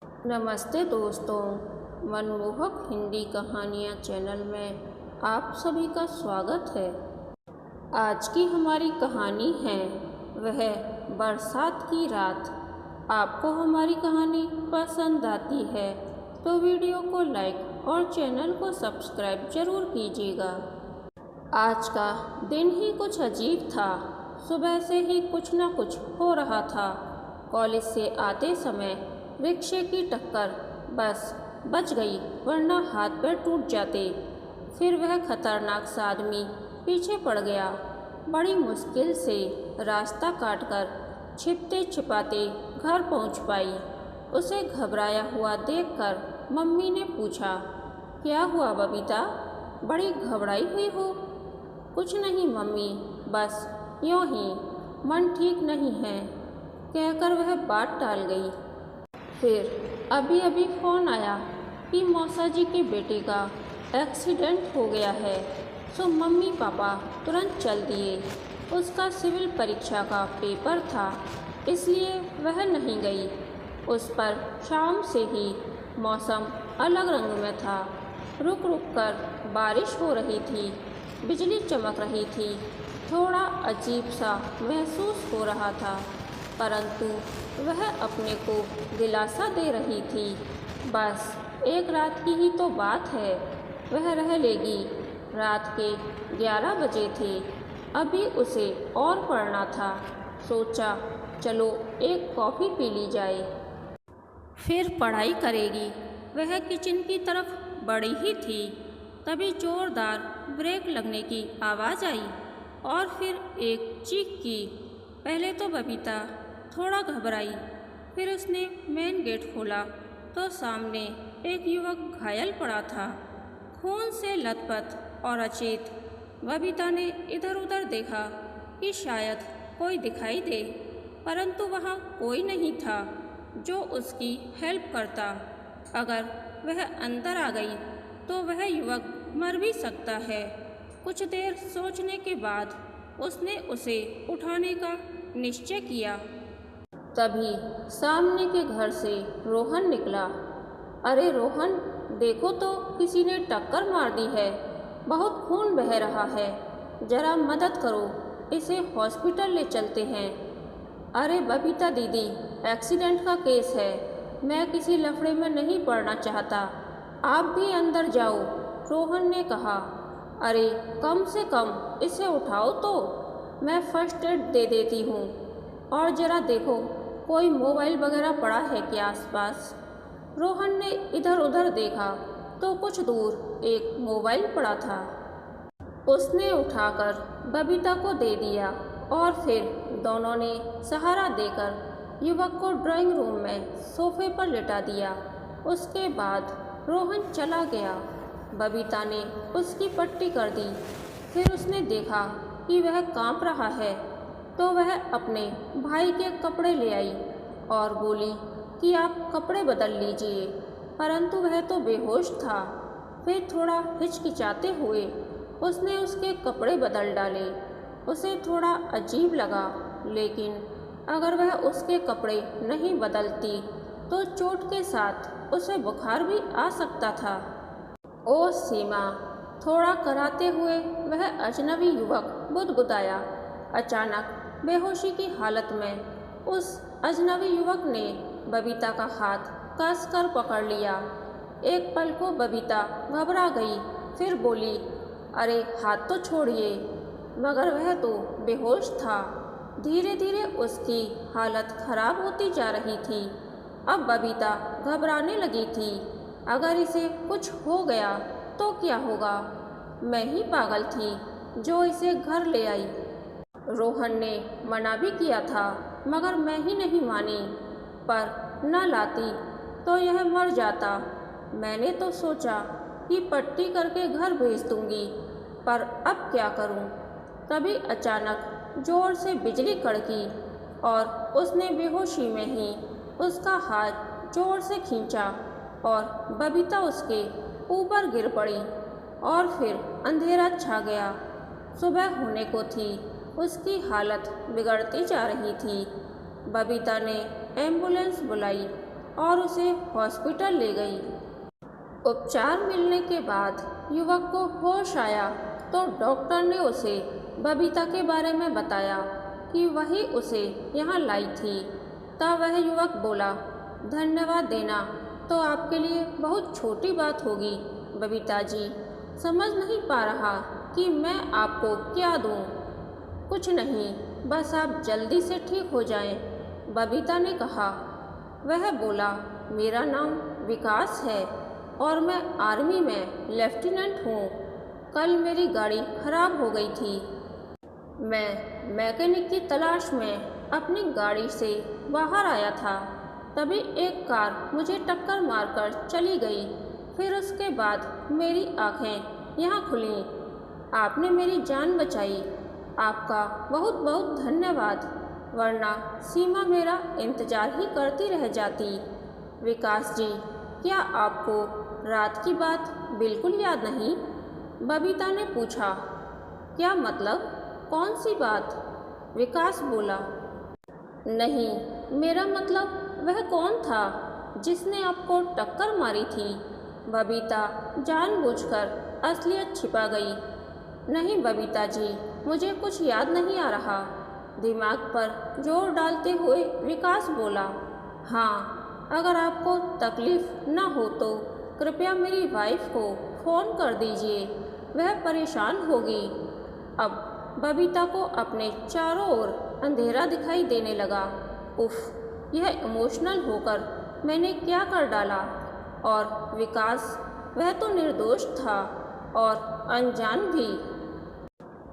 नमस्ते दोस्तों, मनमोहक हिंदी कहानियाँ चैनल में आप सभी का स्वागत है। आज की हमारी कहानी है वह बरसात की रात। आपको हमारी कहानी पसंद आती है तो वीडियो को लाइक और चैनल को सब्सक्राइब जरूर कीजिएगा। आज का दिन ही कुछ अजीब था। सुबह से ही कुछ न कुछ हो रहा था। कॉलेज से आते समय रिक्शे की टक्कर बस बच गई, वरना हाथ पैर टूट जाते। फिर वह खतरनाक सा आदमी पीछे पड़ गया। बड़ी मुश्किल से रास्ता काटकर छिपते छिपाते घर पहुंच पाई। उसे घबराया हुआ देखकर मम्मी ने पूछा, क्या हुआ बबीता, बड़ी घबराई हुई हो? कुछ नहीं मम्मी, बस यूँ ही मन ठीक नहीं है, कहकर वह बात टाल गई। फिर अभी अभी फ़ोन आया कि मौसा जी के बेटे का एक्सीडेंट हो गया है, सो मम्मी पापा तुरंत चल दिए। उसका सिविल परीक्षा का पेपर था, इसलिए वह नहीं गई। उस पर शाम से ही मौसम अलग रंग में था। रुक रुक कर बारिश हो रही थी, बिजली चमक रही थी। थोड़ा अजीब सा महसूस हो रहा था, परंतु वह अपने को दिलासा दे रही थी। बस एक रात की ही तो बात है, वह रह लेगी। रात के 11 बजे थे, अभी उसे और पढ़ना था। सोचा चलो एक कॉफ़ी पी ली जाए, फिर पढ़ाई करेगी। वह किचन की तरफ बढ़ी ही थी, तभी जोरदार ब्रेक लगने की आवाज़ आई और फिर एक चीख की। पहले तो बबीता थोड़ा घबराई, फिर उसने मेन गेट खोला तो सामने एक युवक घायल पड़ा था, खून से लथपथ और अचेत। बबीता ने इधर उधर देखा कि शायद कोई दिखाई दे, परंतु वहाँ कोई नहीं था जो उसकी हेल्प करता। अगर वह अंदर आ गई तो वह युवक मर भी सकता है। कुछ देर सोचने के बाद उसने उसे उठाने का निश्चय किया। तभी सामने के घर से रोहन निकला। अरे रोहन, देखो तो किसी ने टक्कर मार दी है, बहुत खून बह रहा है, जरा मदद करो, इसे हॉस्पिटल ले चलते हैं। अरे बबीता दीदी, एक्सीडेंट का केस है, मैं किसी लफड़े में नहीं पड़ना चाहता, आप भी अंदर जाओ, रोहन ने कहा। अरे कम से कम इसे उठाओ तो, मैं फर्स्ट एड दे देती हूँ। और ज़रा देखो कोई मोबाइल वगैरह पड़ा है क्या आसपास? रोहन ने इधर उधर देखा तो कुछ दूर एक मोबाइल पड़ा था। उसने उठाकर बबीता को दे दिया और फिर दोनों ने सहारा देकर युवक को ड्राइंग रूम में सोफे पर लेटा दिया। उसके बाद रोहन चला गया। बबीता ने उसकी पट्टी कर दी। फिर उसने देखा कि वह कांप रहा है तो वह अपने भाई के कपड़े ले आई और बोली कि आप कपड़े बदल लीजिए, परंतु वह तो बेहोश था। फिर थोड़ा हिचकिचाते हुए उसने उसके कपड़े बदल डाले। उसे थोड़ा अजीब लगा, लेकिन अगर वह उसके कपड़े नहीं बदलती तो चोट के साथ उसे बुखार भी आ सकता था। ओ सीमा, थोड़ा कराते हुए वह अजनबी युवक बुदबुदाया। अचानक बेहोशी की हालत में उस अजनबी युवक ने बबीता का हाथ कसकर पकड़ लिया। एक पल को बबीता घबरा गई, फिर बोली, अरे हाथ तो छोड़िए। मगर वह तो बेहोश था। धीरे धीरे उसकी हालत खराब होती जा रही थी। अब बबीता घबराने लगी थी, अगर इसे कुछ हो गया तो क्या होगा? मैं ही पागल थी जो इसे घर ले आई। रोहन ने मना भी किया था, मगर मैं ही नहीं मानी, पर न लाती तो यह मर जाता। मैंने तो सोचा कि पट्टी करके घर भेज दूंगी, पर अब क्या करूं? तभी अचानक जोर से बिजली कड़की और उसने बेहोशी में ही उसका हाथ जोर से खींचा और बबीता उसके ऊपर गिर पड़ी और फिर अंधेरा छा गया। सुबह होने को थी, उसकी हालत बिगड़ती जा रही थी। बबीता ने एम्बुलेंस बुलाई और उसे हॉस्पिटल ले गई। उपचार मिलने के बाद युवक को होश आया तो डॉक्टर ने उसे बबीता के बारे में बताया कि वही उसे यहाँ लाई थी। तब वह युवक बोला, धन्यवाद देना तो आपके लिए बहुत छोटी बात होगी बबीता जी, समझ नहीं पा रहा कि मैं आपको क्या दूँ। कुछ नहीं, बस आप जल्दी से ठीक हो जाएं, बबीता ने कहा। वह बोला, मेरा नाम विकास है और मैं आर्मी में लेफ्टिनेंट हूँ। कल मेरी गाड़ी खराब हो गई थी। मैं मैकेनिक की तलाश में अपनी गाड़ी से बाहर आया था, तभी एक कार मुझे टक्कर मारकर चली गई। फिर उसके बाद मेरी आंखें यहाँ खुलीं। आपने मेरी जान बचाई, आपका बहुत बहुत धन्यवाद, वरना सीमा मेरा इंतज़ार ही करती रह जाती। विकास जी, क्या आपको रात की बात बिल्कुल याद नहीं? बबीता ने पूछा। क्या मतलब, कौन सी बात? विकास बोला। नहीं, मेरा मतलब वह कौन था जिसने आपको टक्कर मारी थी? बबीता जानबूझकर असलियत छिपा गई। नहीं बबीता जी, मुझे कुछ याद नहीं आ रहा, दिमाग पर जोर डालते हुए विकास बोला। हाँ, अगर आपको तकलीफ़ न हो तो कृपया मेरी वाइफ को फ़ोन कर दीजिए, वह परेशान होगी। अब बबीता को अपने चारों ओर अंधेरा दिखाई देने लगा। उफ, यह इमोशनल होकर मैंने क्या कर डाला? और विकास, वह तो निर्दोष था और अनजान भी।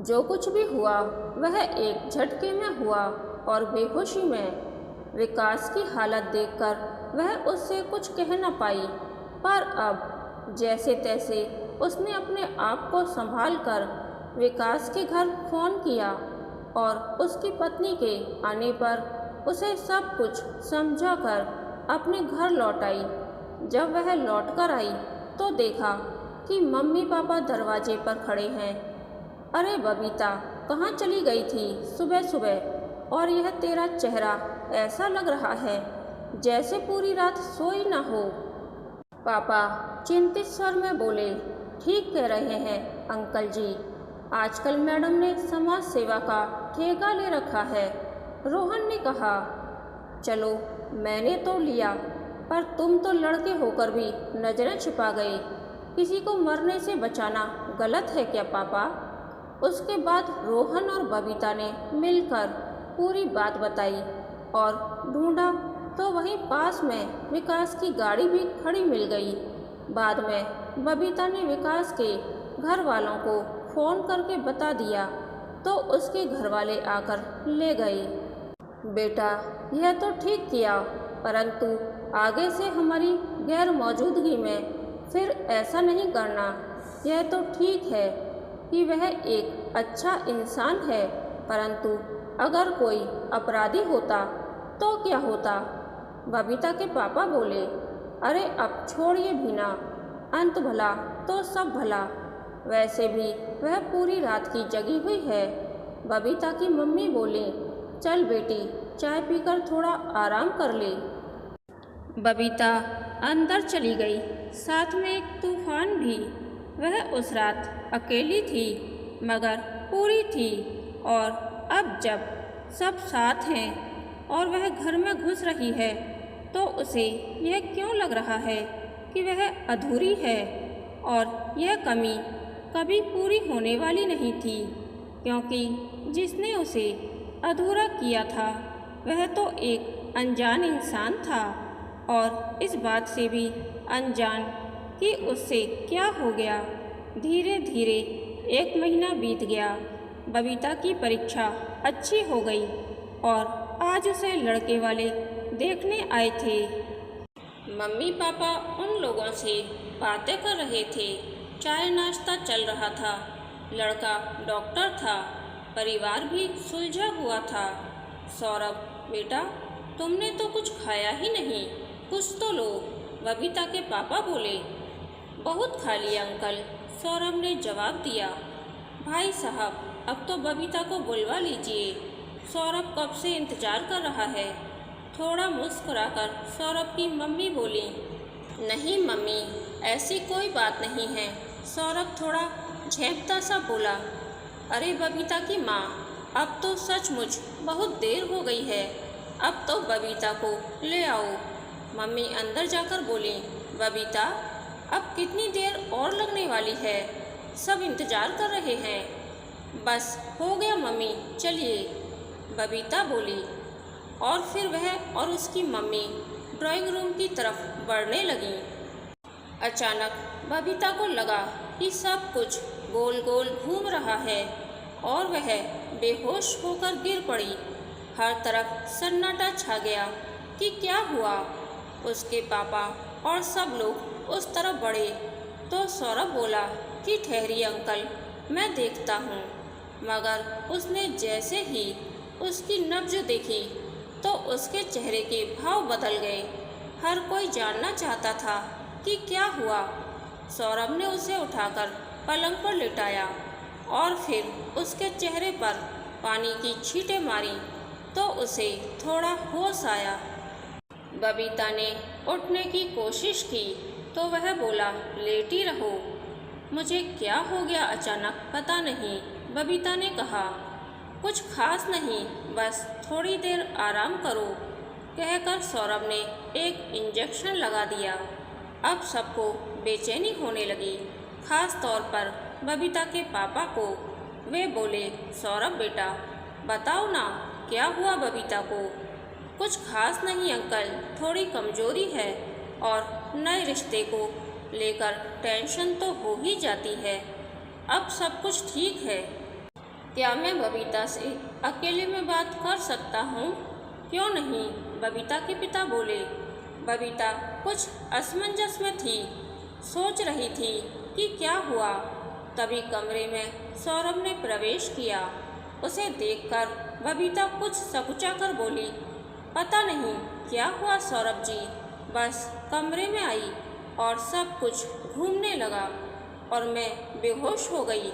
जो कुछ भी हुआ वह एक झटके में हुआ और बेहोशी में। विकास की हालत देखकर वह उससे कुछ कह न पाई, पर अब जैसे तैसे उसने अपने आप को संभाल कर विकास के घर फ़ोन किया और उसकी पत्नी के आने पर उसे सब कुछ समझाकर अपने घर लौट आई। जब वह लौट कर आई तो देखा कि मम्मी पापा दरवाजे पर खड़े हैं। अरे बबीता, कहाँ चली गई थी सुबह सुबह? और यह तेरा चेहरा ऐसा लग रहा है जैसे पूरी रात सोई ना हो। पापा चिंतित स्वर में बोले, ठीक कह रहे हैं अंकल जी, आजकल मैडम ने समाज सेवा का ठेका ले रखा है। रोहन ने कहा। चलो, मैंने तो लिया, पर तुम तो लड़के होकर भी नज़रें छिपा गए। किसी को मरने से बचाना गलत है क्या पापा? उसके बाद रोहन और बबीता ने मिलकर पूरी बात बताई और ढूंढा तो वहीं पास में विकास की गाड़ी भी खड़ी मिल गई। बाद में बबीता ने विकास के घर वालों को फ़ोन करके बता दिया तो उसके घर वाले आकर ले गए। बेटा, यह तो ठीक किया, परंतु आगे से हमारी गैर मौजूदगी में फिर ऐसा नहीं करना। यह तो ठीक है कि वह एक अच्छा इंसान है, परंतु अगर कोई अपराधी होता तो क्या होता? बबीता के पापा बोले। अरे अब छोड़िए भीना, अंत भला तो सब भला। वैसे भी वह पूरी रात की जगी हुई है। बबीता की मम्मी बोली, चल बेटी, चाय पीकर थोड़ा आराम कर ले। बबीता अंदर चली गई, साथ में एक तूफान भी। वह उस रात अकेली थी मगर पूरी थी, और अब जब सब साथ हैं और वह घर में घुस रही है तो उसे यह क्यों लग रहा है कि वह अधूरी है, और यह कमी कभी पूरी होने वाली नहीं थी, क्योंकि जिसने उसे अधूरा किया था वह तो एक अनजान इंसान था, और इस बात से भी अनजान कि उससे क्या हो गया। धीरे धीरे 1 महीना बीत गया। बबीता की परीक्षा अच्छी हो गई और आज उसे लड़के वाले देखने आए थे। मम्मी पापा उन लोगों से बातें कर रहे थे, चाय नाश्ता चल रहा था। लड़का डॉक्टर था, परिवार भी सुलझा हुआ था। सौरभ बेटा, तुमने तो कुछ खाया ही नहीं, कुछ तो लो, बबीता के पापा बोले। बहुत खा लिया अंकल, सौरभ ने जवाब दिया। भाई साहब, अब तो बबीता को बुलवा लीजिए, सौरभ कब से इंतज़ार कर रहा है। थोड़ा मुस्कुराकर सौरभ की मम्मी बोली। नहीं मम्मी, ऐसी कोई बात नहीं है। सौरभ थोड़ा झेंपता सा बोला। अरे बबीता की माँ, अब तो सचमुच बहुत देर हो गई है। अब तो बबीता को ले आओ। मम्मी अंदर जाकर बोली। बबीता, अब कितनी देर और लगने वाली है? सब इंतज़ार कर रहे हैं। बस हो गया मम्मी, चलिए, बबीता बोली। और फिर वह और उसकी मम्मी ड्राइंग रूम की तरफ बढ़ने लगीं। अचानक बबीता को लगा कि सब कुछ गोल गोल घूम रहा है और वह बेहोश होकर गिर पड़ी। हर तरफ सन्नाटा छा गया कि क्या हुआ। उसके पापा और सब लोग उस तरफ बढ़े तो सौरभ बोला कि ठहरिए अंकल, मैं देखता हूँ। मगर उसने जैसे ही उसकी नब्ज देखी तो उसके चेहरे के भाव बदल गए। हर कोई जानना चाहता था कि क्या हुआ। सौरभ ने उसे उठाकर पलंग पर लिटाया और फिर उसके चेहरे पर पानी की छींटें मारी तो उसे थोड़ा होश आया। बबीता ने उठने की कोशिश की तो वह बोला, लेटी रहो। मुझे क्या हो गया अचानक पता नहीं, बबीता ने कहा। कुछ खास नहीं, बस थोड़ी देर आराम करो, कहकर सौरभ ने एक इंजेक्शन लगा दिया। अब सबको बेचैनी होने लगी, खास तौर पर बबीता के पापा को। वे बोले, सौरभ बेटा, बताओ ना क्या हुआ बबीता को? कुछ खास नहीं अंकल, थोड़ी कमजोरी है और नए रिश्ते को लेकर टेंशन तो हो ही जाती है। अब सब कुछ ठीक है। क्या मैं बबीता से अकेले में बात कर सकता हूँ? क्यों नहीं, बबीता के पिता बोले। बबीता कुछ असमंजस में थी, सोच रही थी कि क्या हुआ। तभी कमरे में सौरभ ने प्रवेश किया। उसे देखकर बबीता कुछ सकुचा कर बोली, पता नहीं क्या हुआ सौरभ जी, बस कमरे में आई और सब कुछ घूमने लगा और मैं बेहोश हो गई।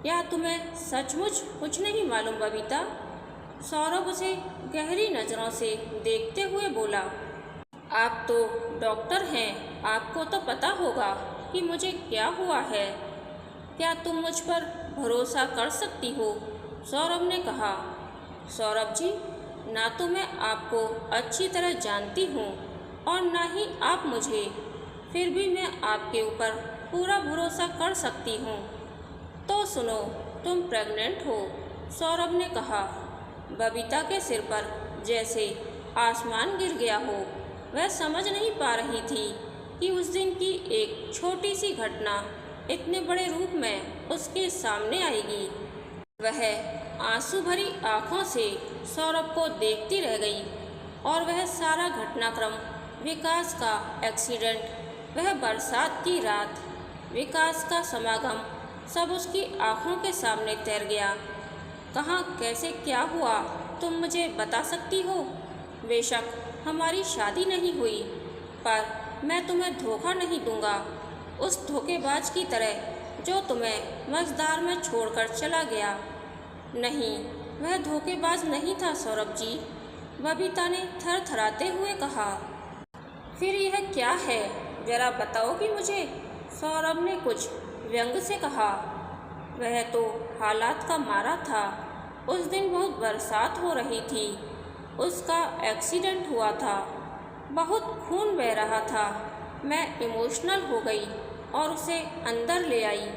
क्या तुम्हें सचमुच कुछ नहीं मालूम बबीता? सौरभ उसे गहरी नज़रों से देखते हुए बोला। आप तो डॉक्टर हैं, आपको तो पता होगा कि मुझे क्या हुआ है। क्या तुम मुझ पर भरोसा कर सकती हो? सौरभ ने कहा। सौरभ जी, ना तो मैं आपको अच्छी तरह जानती हूँ और ना ही आप मुझे, फिर भी मैं आपके ऊपर पूरा भरोसा कर सकती हूँ। तो सुनो, तुम प्रेग्नेंट हो, सौरभ ने कहा। बबीता के सिर पर जैसे आसमान गिर गया हो। वह समझ नहीं पा रही थी कि उस दिन की एक छोटी सी घटना इतने बड़े रूप में उसके सामने आएगी। वह आंसू भरी आंखों से सौरभ को देखती रह गई और वह सारा घटनाक्रम, विकास का एक्सीडेंट, वह बरसात की रात, विकास का समागम, सब उसकी आंखों के सामने तैर गया। कहाँ, कैसे, क्या हुआ, तुम मुझे बता सकती हो? बेशक हमारी शादी नहीं हुई, पर मैं तुम्हें धोखा नहीं दूंगा, उस धोखेबाज की तरह जो तुम्हें मझधार में छोड़कर चला गया। नहीं, वह धोखेबाज नहीं था सौरभ जी, बबीता ने थरथराते हुए कहा। फिर यह क्या है, जरा बताओगी मुझे? सौरभ ने कुछ व्यंग से कहा। वह तो हालात का मारा था। उस दिन बहुत बरसात हो रही थी, उसका एक्सीडेंट हुआ था, बहुत खून बह रहा था। मैं इमोशनल हो गई और उसे अंदर ले आई।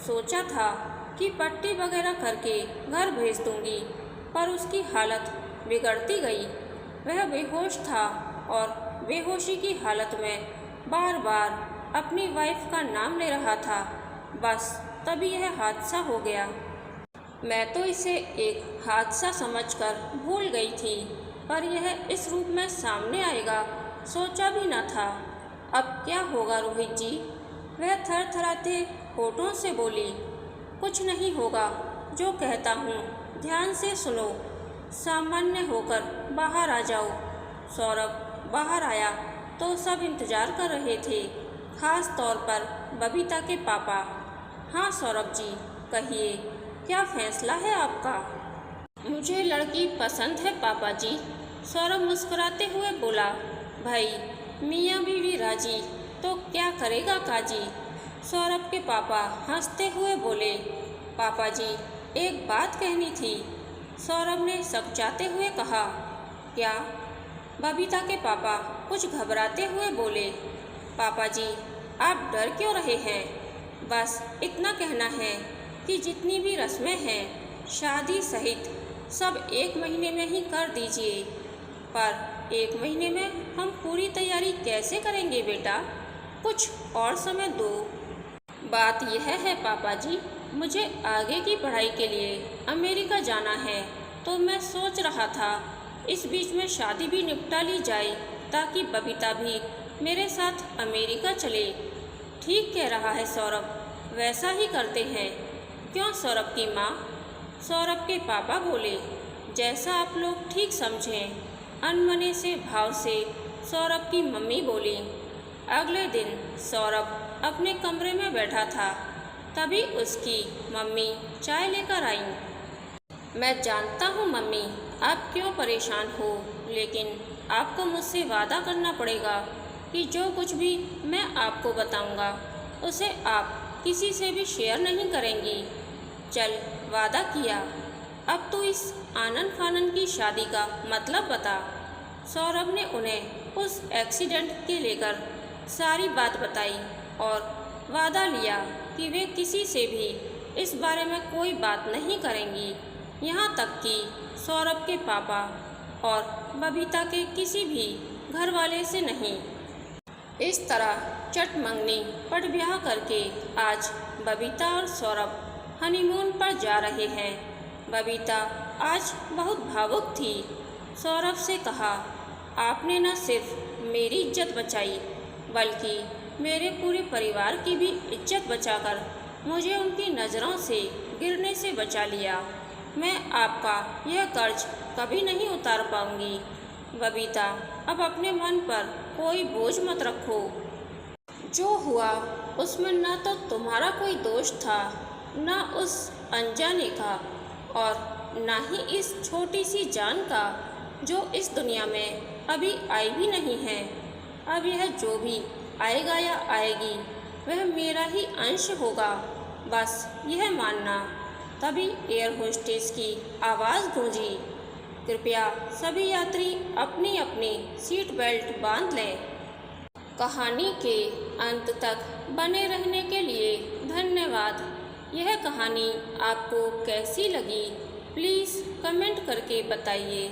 सोचा था कि पट्टी वगैरह करके घर भेज दूंगी, पर उसकी हालत बिगड़ती गई। वह बेहोश था और बेहोशी की हालत में बार बार अपनी वाइफ का नाम ले रहा था। बस तभी यह हादसा हो गया। मैं तो इसे एक हादसा समझकर भूल गई थी, पर यह इस रूप में सामने आएगा सोचा भी न था। अब क्या होगा रोहित जी? वह थरथराते होठों से बोली। कुछ नहीं होगा, जो कहता हूँ ध्यान से सुनो, सामान्य होकर बाहर आ जाओ। सौरभ बाहर आया तो सब इंतज़ार कर रहे थे, खास तौर पर बबीता के पापा। हाँ सौरभ जी, कहिए, क्या फैसला है आपका? मुझे लड़की पसंद है पापा जी, सौरभ मुस्कुराते हुए बोला, भाई मियाँ बीवी राजी तो क्या करेगा काजी। सौरभ के पापा हंसते हुए बोले, पापा जी एक बात कहनी थी। सौरभ ने सकचाते हुए कहा, क्या। बबीता के पापा कुछ घबराते हुए बोले, पापा जी आप डर क्यों रहे हैं। बस इतना कहना है कि जितनी भी रस्में हैं शादी सहित सब 1 महीने में ही कर दीजिए। पर 1 महीने में हम पूरी तैयारी कैसे करेंगे बेटा, कुछ और समय दो। बात यह है पापा जी, मुझे आगे की पढ़ाई के लिए अमेरिका जाना है, तो मैं सोच रहा था इस बीच में शादी भी निपटा ली जाए ताकि बबीता भी मेरे साथ अमेरिका चले। ठीक कह रहा है सौरभ, वैसा ही करते हैं। क्यों सौरभ की माँ। सौरभ के पापा बोले, जैसा आप लोग ठीक समझें। अनमने से भाव से सौरभ की मम्मी बोली। अगले दिन सौरभ अपने कमरे में बैठा था, तभी उसकी मम्मी चाय लेकर आईं। मैं जानता हूँ मम्मी आप क्यों परेशान हो, लेकिन आपको मुझसे वादा करना पड़ेगा कि जो कुछ भी मैं आपको बताऊँगा उसे आप किसी से भी शेयर नहीं करेंगी। चल वादा किया, अब तो इस आनन फानन की शादी का मतलब बता। सौरभ ने उन्हें उस एक्सीडेंट के लेकर सारी बात बताई और वादा लिया कि वे किसी से भी इस बारे में कोई बात नहीं करेंगी, यहाँ तक कि सौरभ के पापा और बबीता के किसी भी घर वाले से नहीं। इस तरह चट मंगनी पट ब्याह करके आज बबीता और सौरभ हनीमून पर जा रहे हैं। बबीता आज बहुत भावुक थी। सौरभ से कहा, आपने न सिर्फ मेरी इज्जत बचाई बल्कि मेरे पूरे परिवार की भी इज्जत बचाकर मुझे उनकी नज़रों से गिरने से बचा लिया। मैं आपका यह कर्ज कभी नहीं उतार पाऊंगी। बबीता अब अपने मन पर कोई बोझ मत रखो। जो हुआ उसमें न तो तुम्हारा कोई दोष था, न उस अनजाने का, और न ही इस छोटी सी जान का जो इस दुनिया में अभी आई भी नहीं है। अब यह जो भी आएगा या आएगी वह मेरा ही अंश होगा, बस यह मानना। तभी एयर होस्टेस की आवाज़ गूंजी, कृपया सभी यात्री अपनी अपनी सीट बेल्ट बांध लें। कहानी के अंत तक बने रहने के लिए धन्यवाद। यह कहानी आपको कैसी लगी प्लीज़ कमेंट करके बताइए।